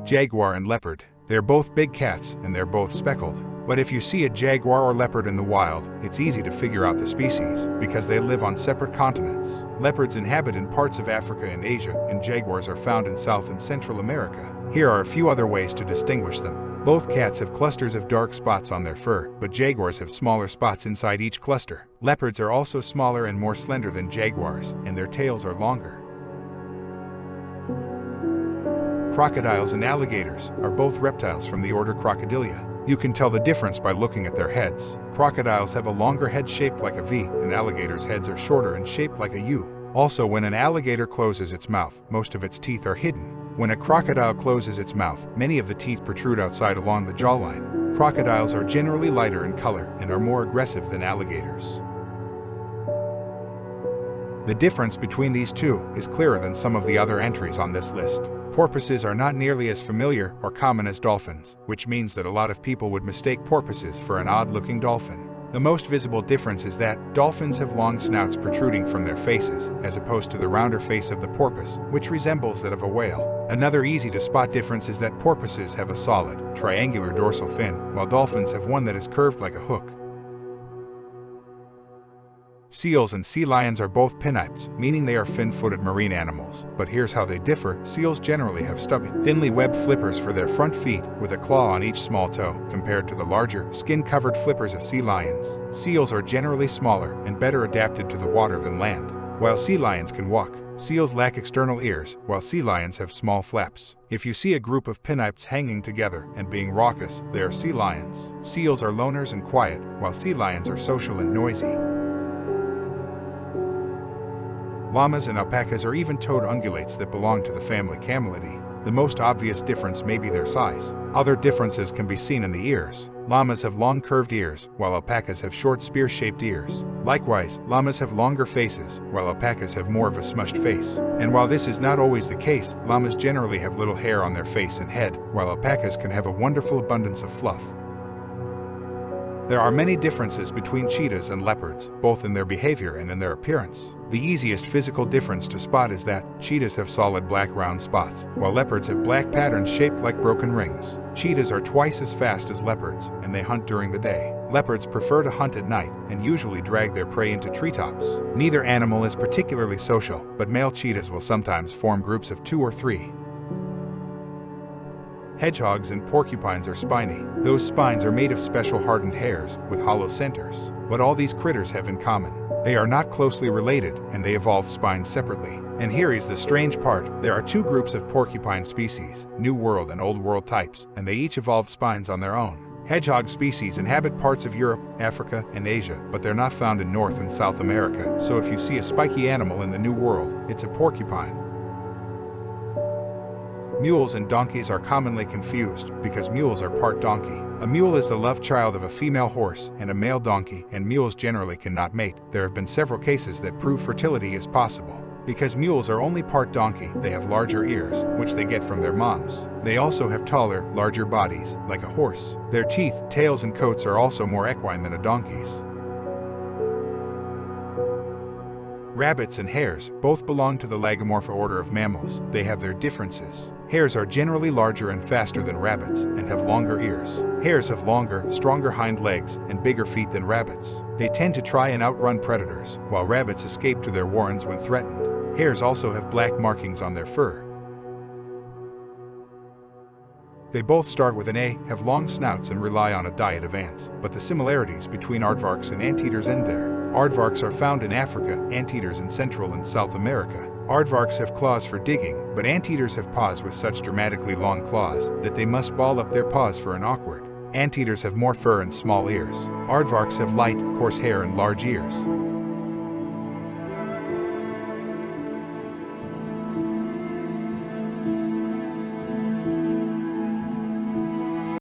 Jaguar and leopard. They're both big cats and they're both speckled. But if you see a jaguar or leopard in the wild, it's easy to figure out the species, because they live on separate continents. Leopards inhabit in parts of Africa and Asia, and jaguars are found in South and Central America. Here are a few other ways to distinguish them. Both cats have clusters of dark spots on their fur, but jaguars have smaller spots inside each cluster. Leopards are also smaller and more slender than jaguars, and their tails are longer. Crocodiles and alligators are both reptiles from the order Crocodilia. You can tell the difference by looking at their heads. Crocodiles have a longer head shaped like a V, and alligators' heads are shorter and shaped like a U. Also, when an alligator closes its mouth, most of its teeth are hidden. When a crocodile closes its mouth, many of the teeth protrude outside along the jawline. Crocodiles are generally lighter in color and are more aggressive than alligators. The difference between these two is clearer than some of the other entries on this list. Porpoises are not nearly as familiar or common as dolphins, which means that a lot of people would mistake porpoises for an odd-looking dolphin. The most visible difference is that dolphins have long snouts protruding from their faces, as opposed to the rounder face of the porpoise, which resembles that of a whale. Another easy-to-spot difference is that porpoises have a solid, triangular dorsal fin, while dolphins have one that is curved like a hook. Seals and sea lions are both pinnipeds, meaning they are fin-footed marine animals. But here's how they differ. Seals generally have stubby, thinly webbed flippers for their front feet, with a claw on each small toe, compared to the larger, skin-covered flippers of sea lions. Seals are generally smaller and better adapted to the water than land. While sea lions can walk, seals lack external ears, while sea lions have small flaps. If you see a group of pinnipeds hanging together and being raucous, they are sea lions. Seals are loners and quiet, while sea lions are social and noisy. Llamas and alpacas are even-toed ungulates that belong to the family Camelidae. The most obvious difference may be their size. Other differences can be seen in the ears. Llamas have long curved ears, while alpacas have short spear-shaped ears. Likewise, llamas have longer faces, while alpacas have more of a smushed face. And while this is not always the case, llamas generally have little hair on their face and head, while alpacas can have a wonderful abundance of fluff. There are many differences between cheetahs and leopards, both in their behavior and in their appearance. The easiest physical difference to spot is that cheetahs have solid black round spots, while leopards have black patterns shaped like broken rings. Cheetahs are twice as fast as leopards, and they hunt during the day. Leopards prefer to hunt at night and usually drag their prey into treetops. Neither animal is particularly social, but male cheetahs will sometimes form groups of 2 or 3. Hedgehogs and porcupines are spiny. Those spines are made of special hardened hairs with hollow centers. What all these critters have in common: they are not closely related, and they evolved spines separately. And here is the strange part: there are 2 groups of porcupine species, New World and Old World types, and they each evolved spines on their own. Hedgehog species inhabit parts of Europe, Africa, and Asia, but they're not found in North and South America, so if you see a spiky animal in the New World, it's a porcupine. Mules and donkeys are commonly confused because mules are part donkey. A mule is the love child of a female horse and a male donkey, and mules generally cannot mate. There have been several cases that prove fertility is possible. Because mules are only part donkey, they have larger ears, which they get from their moms. They also have taller, larger bodies, like a horse. Their teeth, tails, and coats are also more equine than a donkey's. Rabbits and hares both belong to the Lagomorpha order of mammals. They have their differences. Hares are generally larger and faster than rabbits and have longer ears. Hares have longer, stronger hind legs and bigger feet than rabbits. They tend to try and outrun predators, while rabbits escape to their warrens when threatened. Hares also have black markings on their fur. They both start with an A, have long snouts, and rely on a diet of ants. But the similarities between aardvarks and anteaters end there. Aardvarks are found in Africa, anteaters in Central and South America. Aardvarks have claws for digging, but anteaters have paws with such dramatically long claws that they must ball up their paws for an awkward. Anteaters have more fur and small ears. Aardvarks have light, coarse hair and large ears.